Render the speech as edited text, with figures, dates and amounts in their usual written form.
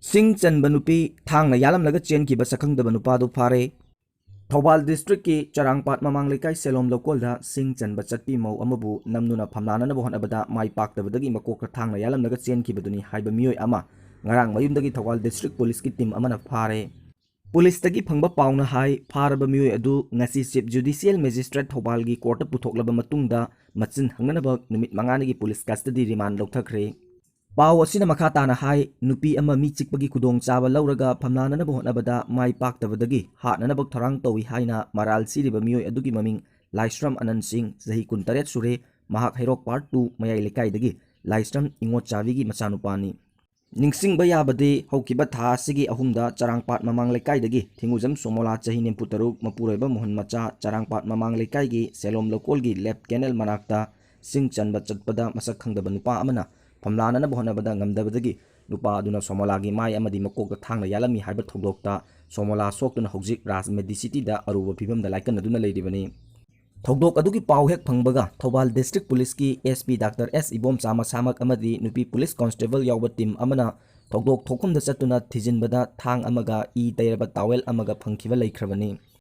Shing Chanba Nupi Thangna Yallamlaga Chenkhiba Sakhangdaba Nupadu Phare Thobal District ki Charangpat Mamang Lekai Selom Lokolda Shing Chanba Chatpi Mau Amabu Namnuna Phamnana Bohon Abada Mai Paktabadagi Makokra Thangna Yallamlaga Chenkhiba Duni Haiba Miyoi Ama Ngarang Mayumdagi Thobal District Police ki team amana phare Police tagi phangba pauna hai pharaba miyoi adu ngasi Chief Judicial Magistrate Thobal gi court puthoklaba matungda machin hangnanaba numit mangani gi police custody remand lokthakre Pau asina makha tana hai nupi ama mi chikpagi kudong chaba lauraga phamnana na bohnabada mai paktabadagi hatna na bok tharang towi haina maral siriba miyoi adugi maming Laisram Anand Singh zahi 18 sure mahak Hairok Part 2 mayai lekai dagi Laisram Ingot Chavi gi machanupani Ningsing bayabadi haukiba tha sigi ahumda Charangpat Mamang Lekai dagi Thinguzam Somola chahi nemputaruk mapureba Mohan Macha Charangpat Mamang Lekai gi Selom Lokol gi Left Canal Manakta Shing Chanba Chatpada Sakhangdaba Nupa amana Phamlana na bohnabada ngamdabadagi nupa aduna Somola gi mai amadi makokta thangna yalami haiba thogdokta Somola soktuna hojik Rajmedi City da aruba phibamda laikan aduna leiribani Thogdok adugi pau hek phangbaga Thobal District Police ki SP Dr. S Ibom Chama Samak amadi Nupi Police Constable yawba team amana Thogdok thokumda chatuna thijinbada thang amaga I tairaba tawel amaga phangkhiba leikhravani